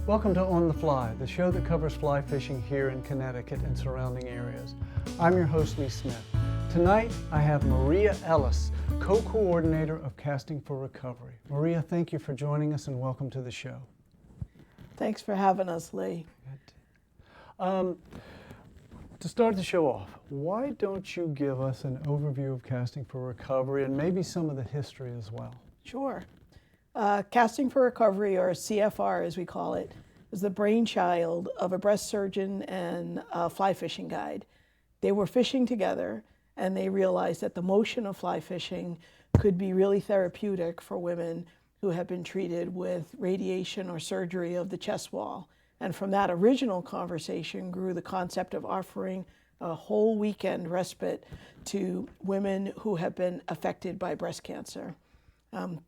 Welcome to On the Fly, the show that covers fly fishing here in Connecticut and surrounding areas. I'm your host, Leigh Smith. Tonight, I have Maria Ellis, co-coordinator of Casting for Recovery. Maria, thank you for joining us and welcome to the show. Thanks for having us, Leigh. To start the show off, why don't you give us an overview of Casting for Recovery and maybe some of the history as well? Sure. Casting for Recovery, or CFR as we call it, is the brainchild of a breast surgeon and a fly fishing guide. They were fishing together and they realized that the motion of fly fishing could be really therapeutic for women who have been treated with radiation or surgery of the chest wall. And from that original conversation grew the concept of offering a whole weekend respite to women who have been affected by breast cancer.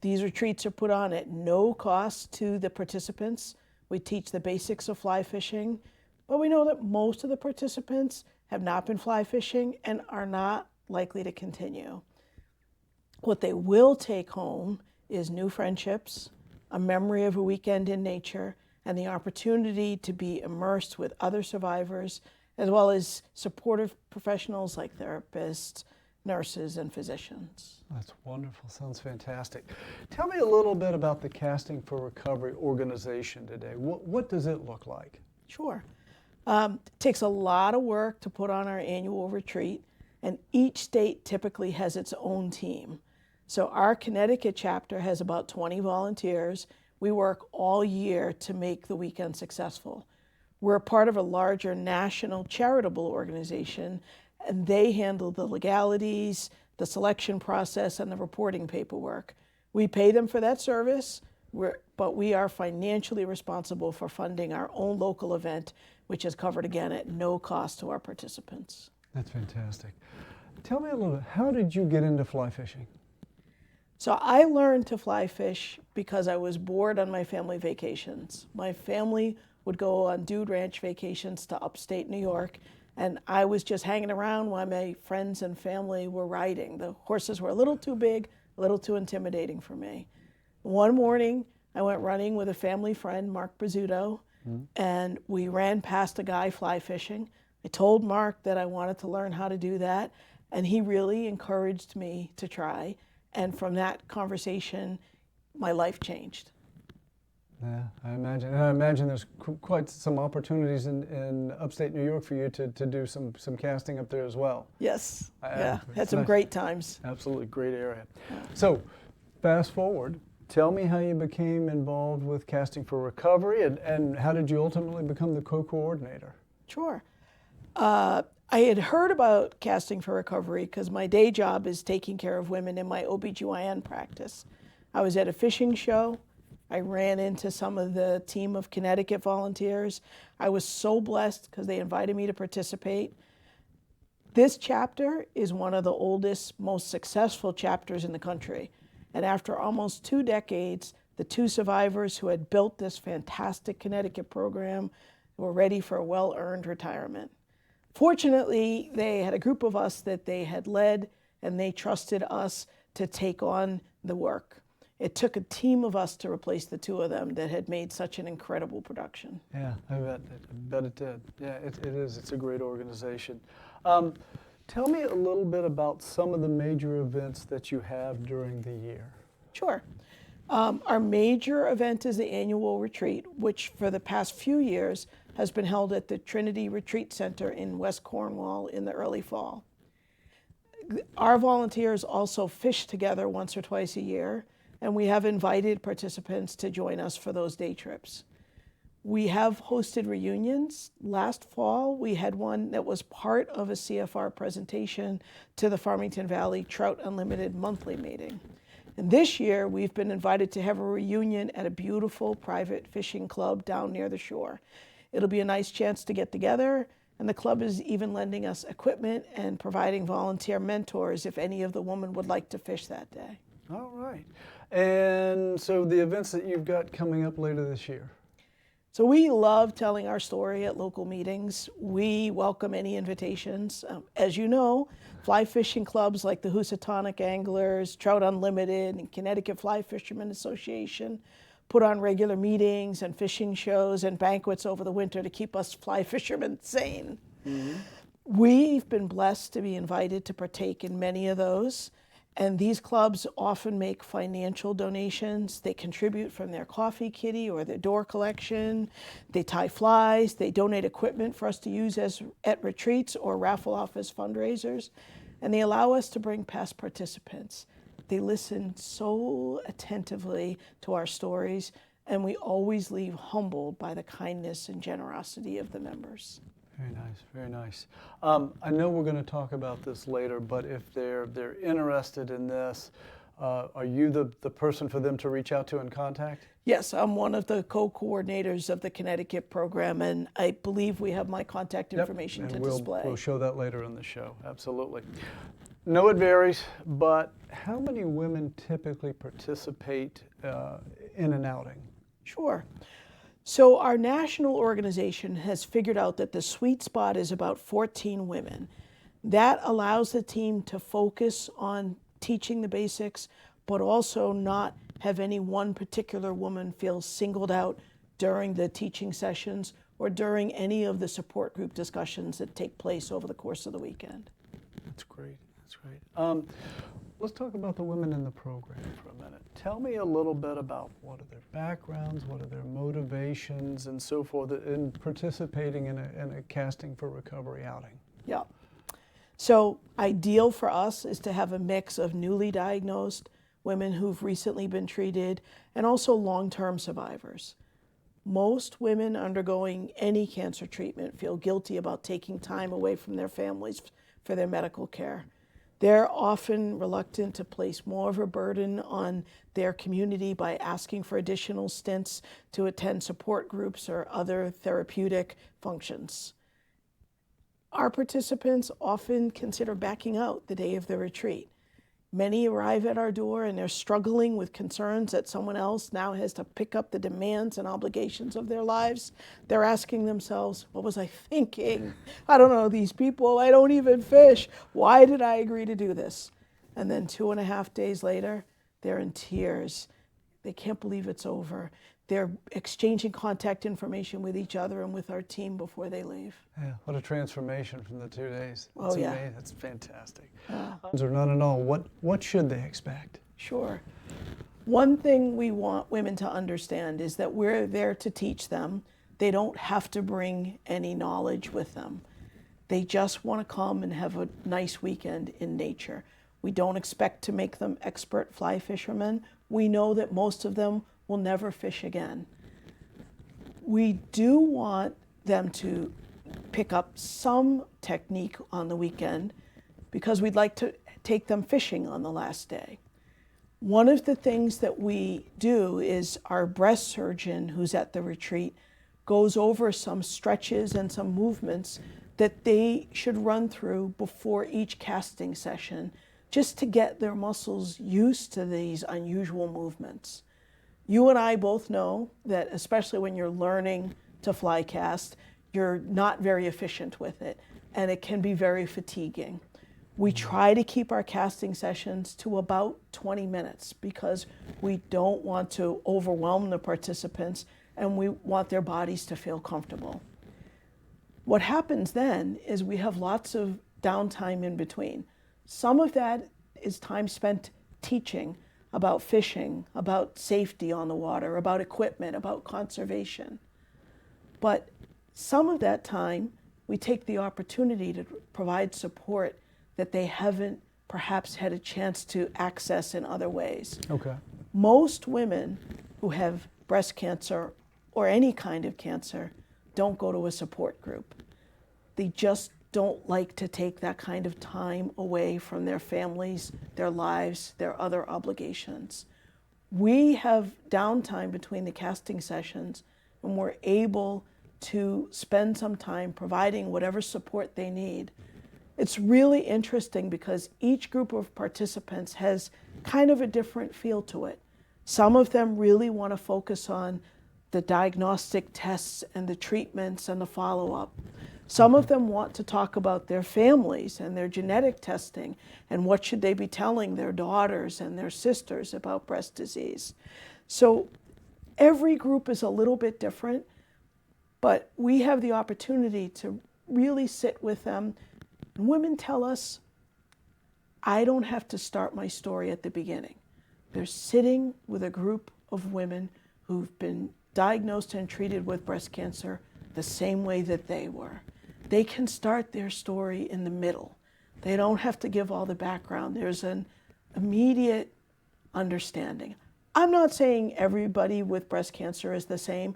These retreats are put on at no cost to the participants. We teach the basics of fly fishing, but we know that most of the participants have not been fly fishing and are not likely to continue. What they will take home is new friendships, a memory of a weekend in nature, and the opportunity to be immersed with other survivors, as well as supportive professionals like therapists, nurses, and physicians. That's wonderful. Sounds fantastic. Tell me a little bit about the Casting for Recovery organization today. What does it look like? Sure. It takes a lot of work to put on our annual retreat, and each state typically has its own team. So our Connecticut chapter has about 20 volunteers. We work all year to make the weekend successful. We're a part of a larger national charitable organization, and they handle the legalities, the selection process, and the reporting paperwork. We pay them for that service, but we are financially responsible for funding our own local event, which is covered again at no cost to our participants. That's fantastic. Tell me a little bit, how did you get into fly fishing? So I learned to fly fish because I was bored on my family vacations. My family would go on dude ranch vacations to upstate New York, and I was just hanging around while my friends and family were riding. The horses were a little too big, a little too intimidating for me. One morning, I went running with a family friend, Mark Brizzuto, and we ran past a guy fly fishing. I told Mark that I wanted to learn how to do that, and he really encouraged me to try. And from that conversation, my life changed. Yeah, I imagine. And I imagine there's quite some opportunities in upstate New York for you to do some casting up there as well. Yes, had some great times. Absolutely, great area. So, fast forward, tell me how you became involved with Casting for Recovery and how did you ultimately become the co-coordinator? Sure. I had heard about Casting for Recovery because my day job is taking care of women in my OBGYN practice. I was at a fishing show. I ran into some of the team of Connecticut volunteers. I was so blessed because they invited me to participate. This chapter is one of the oldest, most successful chapters in the country. And after almost 2 decades, the 2 survivors who had built this fantastic Connecticut program were ready for a well-earned retirement. Fortunately, they had a group of us that they had led, and they trusted us to take on the work. It took a team of us to replace the 2 of them that had made such an incredible production. Yeah, I bet it did. Yeah, it is. It's a great organization. Tell me a little bit about some of the major events that you have during the year. Sure. Our major event is the annual retreat, which for the past few years has been held at the Trinity Retreat Center in West Cornwall in the early fall. Our volunteers also fish together once or twice a year, and we have invited participants to join us for those day trips. We have hosted reunions. Last fall, we had one that was part of a CFR presentation to the Farmington Valley Trout Unlimited monthly meeting. And this year, we've been invited to have a reunion at a beautiful private fishing club down near the shore. It'll be a nice chance to get together, and the club is even lending us equipment and providing volunteer mentors if any of the women would like to fish that day. All right. And so the events that you've got coming up later this year? So we love telling our story at local meetings. We welcome any invitations. As you know, fly fishing clubs like the Housatonic Anglers, Trout Unlimited, and Connecticut Fly Fishermen Association put on regular meetings and fishing shows and banquets over the winter to keep us fly fishermen sane. Mm-hmm. We've been blessed to be invited to partake in many of those. And these clubs often make financial donations. They contribute from their coffee kitty or their door collection. They tie flies. They donate equipment for us to use at retreats or raffle off as fundraisers. And they allow us to bring past participants. They listen so attentively to our stories, and we always leave humbled by the kindness and generosity of the members. Very nice, very nice. I know we're going to talk about this later, but if they're interested in this, are you the person for them to reach out to and contact? Yes, I'm one of the co-coordinators of the Connecticut program, and I believe we have my contact information to display. We'll show that later in the show, absolutely. No, it varies, but how many women typically participate in an outing? Sure. So our national organization has figured out that the sweet spot is about 14 women. That allows the team to focus on teaching the basics, but also not have any one particular woman feel singled out during the teaching sessions or during any of the support group discussions that take place over the course of the weekend. That's great. That's great. Let's talk about the women in the program for a minute. Tell me a little bit about what are their backgrounds, what are their motivations, and so forth in participating in a Casting for Recovery outing. Yeah. So ideal for us is to have a mix of newly diagnosed women who've recently been treated and also long-term survivors. Most women undergoing any cancer treatment feel guilty about taking time away from their families for their medical care. They're often reluctant to place more of a burden on their community by asking for additional stints to attend support groups or other therapeutic functions. Our participants often consider backing out the day of the retreat. Many arrive at our door and they're struggling with concerns that someone else now has to pick up the demands and obligations of their lives. They're asking themselves, what was I thinking? I don't know these people. I don't even fish. Why did I agree to do this? And then 2.5 days later, they're in tears. They can't believe it's over. They're exchanging contact information with each other and with our team before they leave. Yeah, what a transformation from the 2 days. That's amazing. That's fantastic. Or not at all. What should they expect? Sure. One thing we want women to understand is that we're there to teach them. They don't have to bring any knowledge with them. They just want to come and have a nice weekend in nature. We don't expect to make them expert fly fishermen. We know that most of them will never fish again. We do want them to pick up some technique on the weekend because we'd like to take them fishing on the last day. One of the things that we do is our breast surgeon who's at the retreat goes over some stretches and some movements that they should run through before each casting session just to get their muscles used to these unusual movements. You and I both know that especially when you're learning to fly cast, you're not very efficient with it, and it can be very fatiguing. We try to keep our casting sessions to about 20 minutes because we don't want to overwhelm the participants and we want their bodies to feel comfortable. What happens then is we have lots of downtime in between. Some of that is time spent teaching about fishing, about safety on the water, about equipment, about conservation. But some of that time, we take the opportunity to provide support that they haven't perhaps had a chance to access in other ways. Okay. Most women who have breast cancer or any kind of cancer don't go to a support group. They just don't like to take that kind of time away from their families, their lives, their other obligations. We have downtime between the casting sessions and we're able to spend some time providing whatever support they need. It's really interesting because each group of participants has kind of a different feel to it. Some of them really want to focus on the diagnostic tests and the treatments and the follow-up. Some of them want to talk about their families and their genetic testing and what should they be telling their daughters and their sisters about breast disease. So every group is a little bit different, but we have the opportunity to really sit with them. And women tell us, I don't have to start my story at the beginning. They're sitting with a group of women who've been diagnosed and treated with breast cancer the same way that they were. They can start their story in the middle. They don't have to give all the background. There's an immediate understanding. I'm not saying everybody with breast cancer is the same.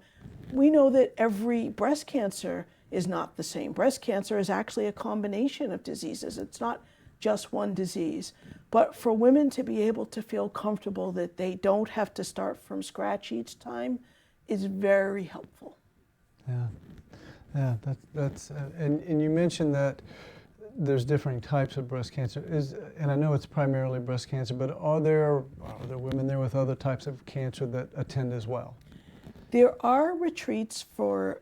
We know that every breast cancer is not the same. Breast cancer is actually a combination of diseases. It's not just one disease. But for women to be able to feel comfortable that they don't have to start from scratch each time is very helpful. Yeah, and you mentioned that there's different types of breast cancer. And I know it's primarily breast cancer, but are there women there with other types of cancer that attend as well? There are retreats for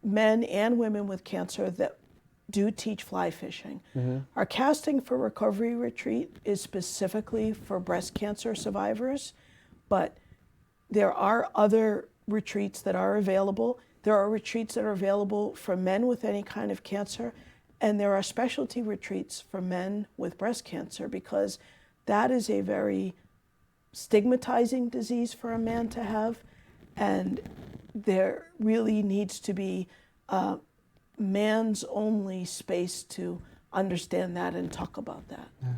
men and women with cancer that do teach fly fishing. Mm-hmm. Our Casting for Recovery retreat is specifically for breast cancer survivors, but there are other retreats that are available. There are retreats that are available for men with any kind of cancer, and there are specialty retreats for men with breast cancer, because that is a very stigmatizing disease for a man to have, and there really needs to be man's only space to understand that and talk about that. Yeah,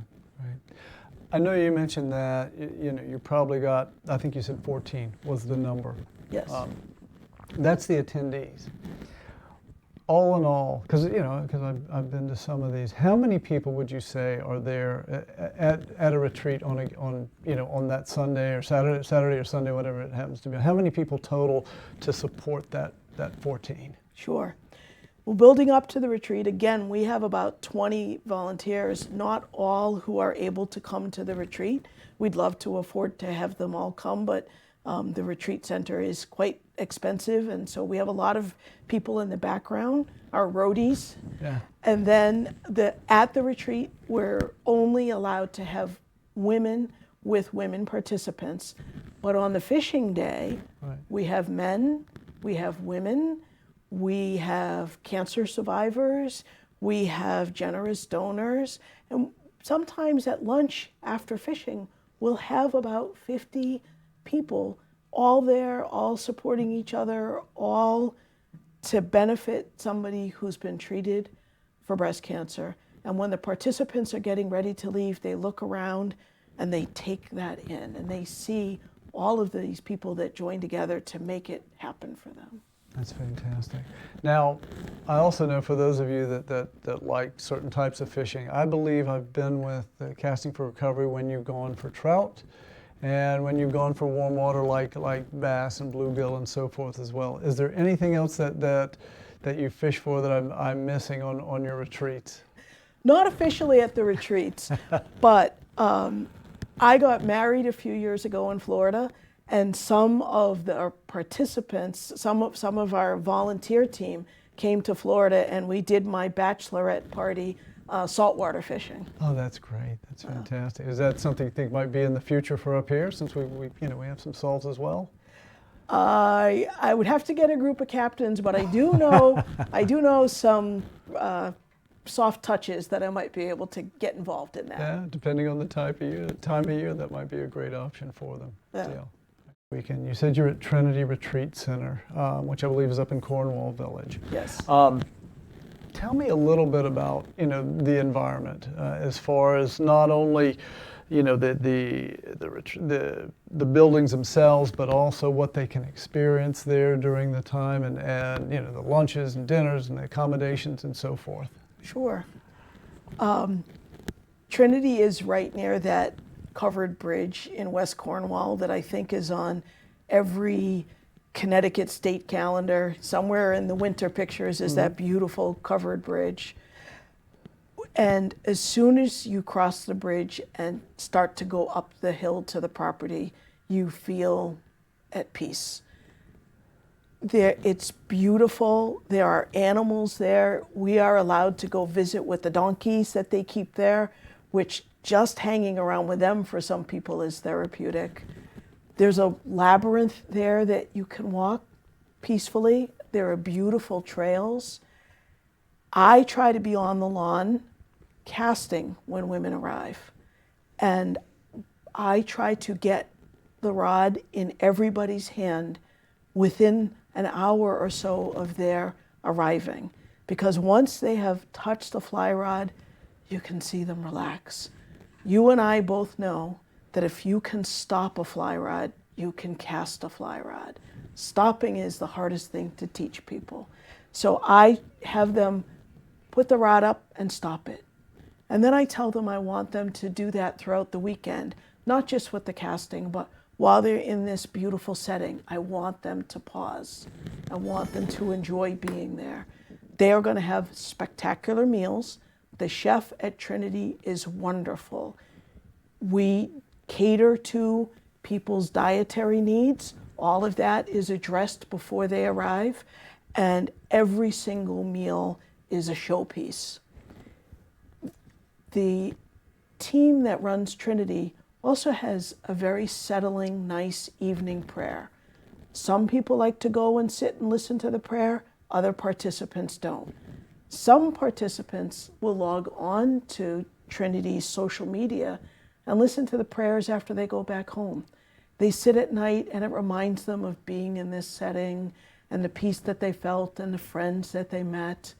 right. I know you mentioned that you probably got, I think you said 14 was the number. Yes. That's the attendees. All in all, because I've been to some of these. How many people would you say are there at a retreat on that Sunday or Saturday or Sunday, whatever it happens to be? How many people total to support that 14? Sure. Well, building up to the retreat, again, we have about 20 volunteers, not all who are able to come to the retreat. We'd love to afford to have them all come, but the retreat center is quite expensive, and so we have a lot of people in the background, our roadies. Yeah. And then at the retreat, we're only allowed to have women with women participants. But on the fishing day, right, we have men, we have women, we have cancer survivors, we have generous donors, and sometimes at lunch after fishing, we'll have about 50 people all there, all supporting each other, all to benefit somebody who's been treated for breast cancer. And when the participants are getting ready to leave, they look around and they take that in, and they see all of these people that join together to make it happen for them. That's fantastic. Now, I also know for those of you that like certain types of fishing, I believe I've been with Casting for Recovery when you've gone for trout and when you've gone for warm water like bass and bluegill and so forth as well. Is there anything else that you fish for that I'm missing on your retreats? Not officially at the retreats, but I got married a few years ago in Florida, and some of our participants, some of our volunteer team came to Florida, and we did my bachelorette party saltwater fishing. Oh, that's great. That's fantastic. Is that something you think might be in the future for up here, since we have some salts as well? I would have to get a group of captains, but I do know some soft touches that I might be able to get involved in that. Yeah, depending on the time of year, that might be a great option for them. Yeah. Weekend. You said you're at Trinity Retreat Center, which I believe is up in Cornwall Village. Yes. Tell me a little bit about the environment as far as not only the buildings themselves, but also what they can experience there during the time, and the lunches and dinners and the accommodations and so forth. Sure. Trinity is right near that covered bridge in West Cornwall that I think is on every Connecticut state calendar. Somewhere in the winter pictures is that beautiful covered bridge. And as soon as you cross the bridge and start to go up the hill to the property, you feel at peace. It's beautiful. There are animals there. We are allowed to go visit with the donkeys that they keep there, which just hanging around with them for some people is therapeutic. There's a labyrinth there that you can walk peacefully. There are beautiful trails. I try to be on the lawn casting when women arrive. And I try to get the rod in everybody's hand within an hour or so of their arriving. Because once they have touched the fly rod, you can see them relax. You and I both know that if you can stop a fly rod, you can cast a fly rod. Stopping is the hardest thing to teach people. So I have them put the rod up and stop it. And then I tell them I want them to do that throughout the weekend, not just with the casting, but while they're in this beautiful setting. I want them to pause. I want them to enjoy being there. They are going to have spectacular meals. The chef at Trinity is wonderful. We cater to people's dietary needs. All of that is addressed before they arrive, and every single meal is a showpiece. The team that runs Trinity also has a very settling, nice evening prayer. Some people like to go and sit and listen to the prayer, other participants don't. Some participants will log on to Trinity's social media and listen to the prayers after they go back home. They sit at night and it reminds them of being in this setting and the peace that they felt and the friends that they met.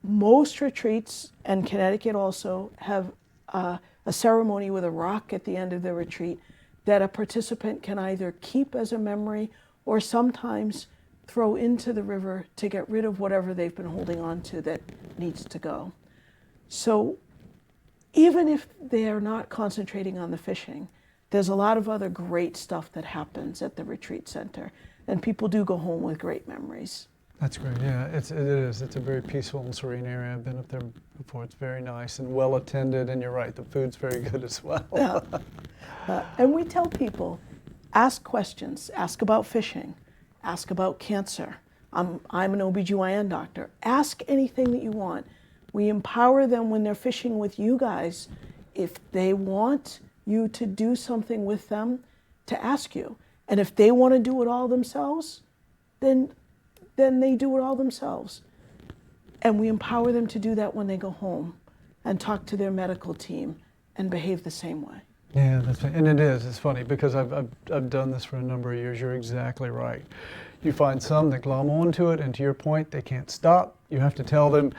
Most retreats, and Connecticut also, have a ceremony with a rock at the end of the retreat that a participant can either keep as a memory or sometimes throw into the river to get rid of whatever they've been holding on to that needs to go. So even if they're not concentrating on the fishing, there's a lot of other great stuff that happens at the retreat center, and people do go home with great memories. That's great. Yeah, it is. It's a very peaceful and serene area. I've been up there before. It's very nice and well attended, and you're right, the food's very good as well. Yeah. And we tell people, ask questions, ask about fishing, ask about cancer. I'm an OBGYN doctor. Ask anything that you want. We empower them when they're fishing with you guys, if they want you to do something with them, to ask you. And if they want to do it all themselves, then they do it all themselves. And we empower them to do that when they go home and talk to their medical team and behave the same way. Yeah, that's right. And it is. It's funny because I've done this for a number of years. You're exactly right. You find some that glom onto it, and to your point, they can't stop. You have to tell them,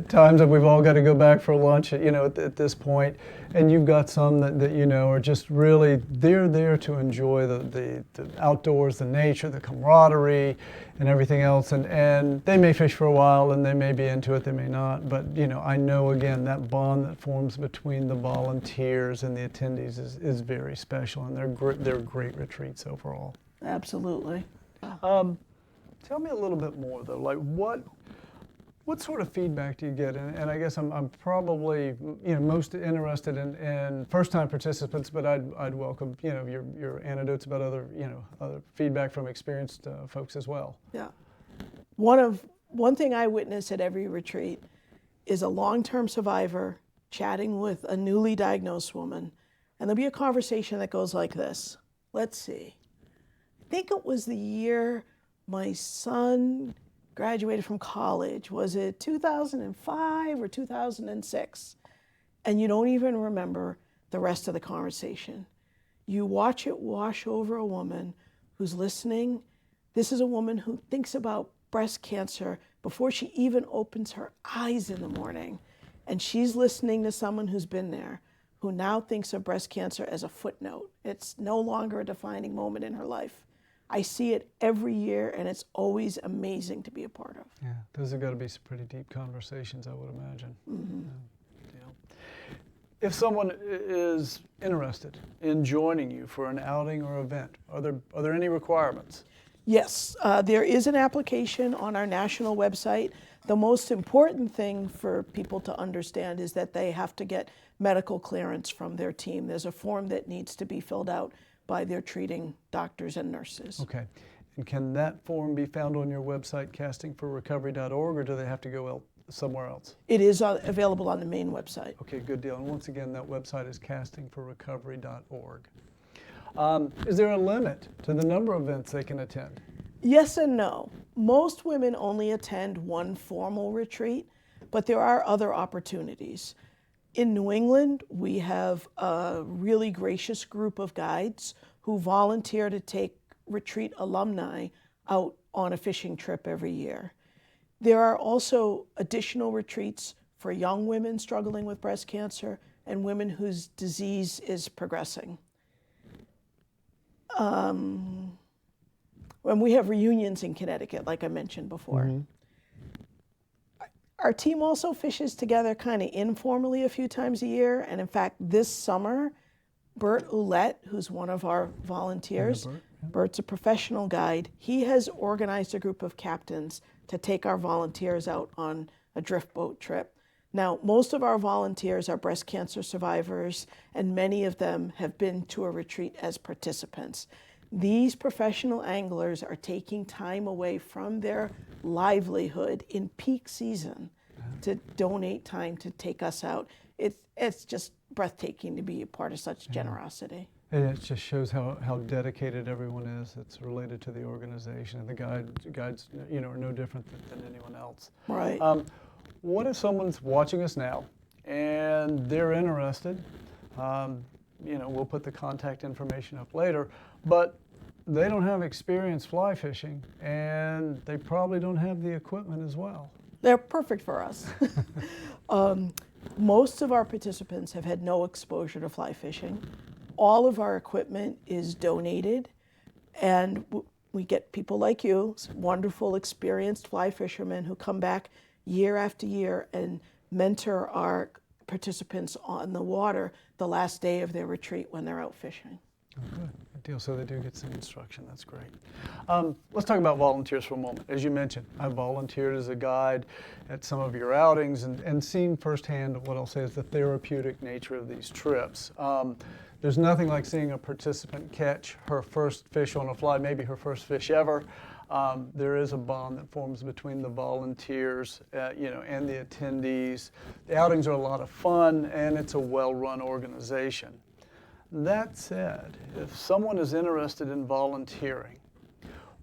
times that we've all got to go back for lunch, at this point, and you've got some that are just really, they're there to enjoy the outdoors, the nature, the camaraderie, and everything else, and they may fish for a while, and they may be into it, they may not, but I know, again, that bond that forms between the volunteers and the attendees is very special, and they're great retreats overall. Absolutely. Tell me a little bit more though, like what sort of feedback do you get? And I guess I'm probably most interested in first-time participants, but I'd welcome your anecdotes about other feedback from experienced folks as well. Yeah. One thing I witness at every retreat is a long-term survivor chatting with a newly diagnosed woman, and there'll be a conversation that goes like this. Let's see. I think it was the year my son graduated from college. Was it 2005 or 2006? And you don't even remember the rest of the conversation. You watch it wash over a woman who's listening. This is a woman who thinks about breast cancer before she even opens her eyes in the morning. And she's listening to someone who's been there, who now thinks of breast cancer as a footnote. It's no longer a defining moment in her life. I see it every year, and it's always amazing to be a part of. Yeah, those have got to be some pretty deep conversations, I would imagine. Mm-hmm. Yeah. If someone is interested in joining you for an outing or event, are there any requirements? Yes, there is an application on our national website. The most important thing for people to understand is that they have to get medical clearance from their team. There's a form that needs to be filled out by their treating doctors and nurses. Okay. And can that form be found on your website, castingforrecovery.org, or do they have to go somewhere else? It is available on the main website. Okay, good deal. And once again, that website is castingforrecovery.org. Is there a limit to the number of events they can attend? Yes and no. Most women only attend one formal retreat, but there are other opportunities. In New England, we have a really gracious group of guides who volunteer to take retreat alumni out on a fishing trip every year. There are also additional retreats for young women struggling with breast cancer and women whose disease is progressing. When we have reunions in Connecticut, like I mentioned before. Mm-hmm. Our team also fishes together kind of informally a few times a year. And in fact, this summer, Bert Ouellette, who's one of our volunteers, Yeah, Bert, yeah. Bert's a professional guide. He has organized a group of captains to take our volunteers out on a drift boat trip. Now, most of our volunteers are breast cancer survivors, and many of them have been to a retreat as participants. These professional anglers are taking time away from their livelihood in peak season to donate time to take us out. It's just breathtaking to be a part of such generosity. And it just shows how dedicated everyone is that's related to the organization. And the guides, you know, are no different than anyone else. Right. What if someone's watching us now and they're interested? You know, we'll put the contact information up later, but they don't have experience fly fishing and they probably don't have the equipment as well. They're perfect for us. Most of our participants have had no exposure to fly fishing. All of our equipment is donated, and we get people like you, wonderful, experienced fly fishermen who come back year after year and mentor our participants on the water the last day of their retreat when they're out fishing. Oh, good deal. So they do get some instruction. That's great. Let's talk about volunteers for a moment. As you mentioned, I volunteered as a guide at some of your outings and seen firsthand what I'll say is the therapeutic nature of these trips. There's nothing like seeing a participant catch her first fish on a fly, maybe her first fish ever. There is a bond that forms between the volunteers, you know, and the attendees. The outings are a lot of fun, and it's a well-run organization. That said, if someone is interested in volunteering,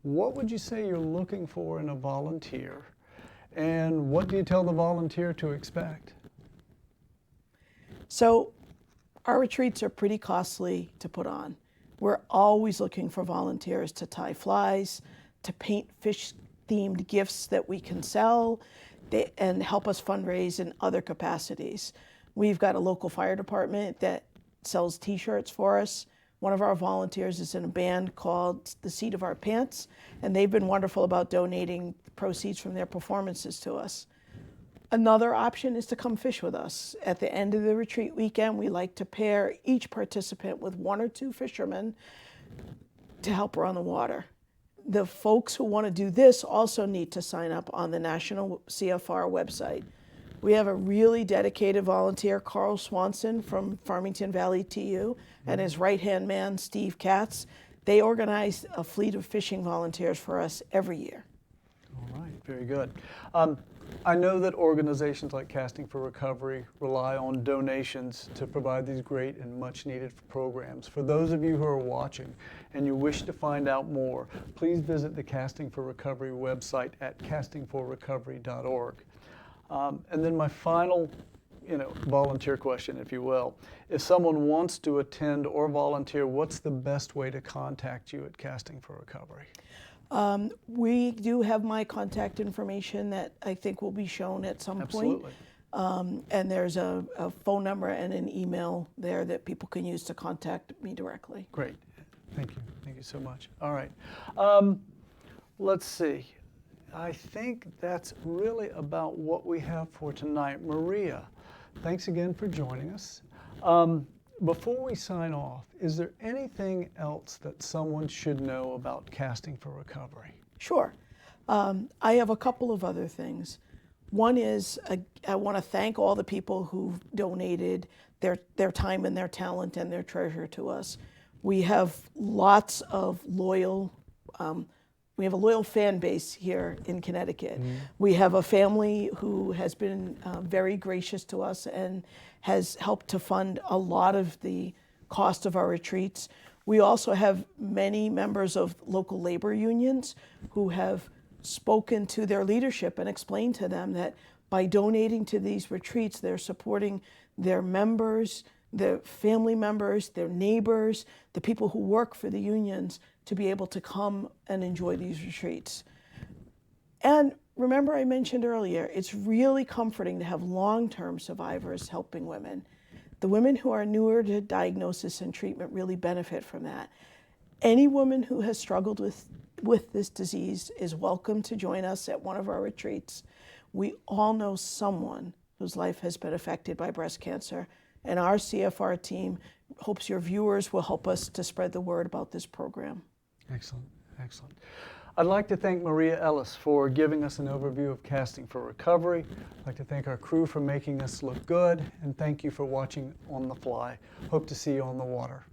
what would you say you're looking for in a volunteer? And what do you tell the volunteer to expect? So our retreats are pretty costly to put on. We're always looking for volunteers to tie flies, to paint fish-themed gifts that we can sell, and help us fundraise in other capacities. We've got a local fire department that sells t-shirts for us. One of our volunteers is in a band called The Seat of Our Pants, and they've been wonderful about donating proceeds from their performances to us. Another option is to come fish with us. At the end of the retreat weekend, we like to pair each participant with one or two fishermen to help her on the water. The folks who want to do this also need to sign up on the National CFR website. We have a really dedicated volunteer, Carl Swanson from Farmington Valley TU, and his right-hand man, Steve Katz. They organize a fleet of fishing volunteers for us every year. All right, very good. I know that organizations like Casting for Recovery rely on donations to provide these great and much needed programs. For those of you who are watching and you wish to find out more, please visit the Casting for Recovery website at castingforrecovery.org. And then my final, volunteer question, if you will. If someone wants to attend or volunteer, what's the best way to contact you at Casting for Recovery? We do have my contact information that I think will be shown at some point. Absolutely. And there's a phone number and an email there that people can use to contact me directly. Great. Thank you. Thank you so much. All right. Let's see. I think that's really about what we have for tonight. Maria, thanks again for joining us. Before we sign off, is there anything else that someone should know about Casting for Recovery? Sure. I have a couple of other things. One is I want to thank all the people who've donated their time and their talent and their treasure to us. We have lots of loyal we have a loyal fan base here in Connecticut. Mm-hmm. We have a family who has been very gracious to us and has helped to fund a lot of the cost of our retreats. We also have many members of local labor unions who have spoken to their leadership and explained to them that by donating to these retreats, they're supporting their members, their family members, their neighbors, the people who work for the unions to be able to come and enjoy these retreats. And remember, I mentioned earlier, it's really comforting to have long-term survivors helping women. The women who are newer to diagnosis and treatment really benefit from that. Any woman who has struggled with this disease is welcome to join us at one of our retreats. We all know someone whose life has been affected by breast cancer, and our CFR team hopes your viewers will help us to spread the word about this program. Excellent, excellent. I'd like to thank Maria Ellis for giving us an overview of Casting for Recovery. I'd like to thank our crew for making us look good, and thank you for watching On the Fly. Hope to see you on the water.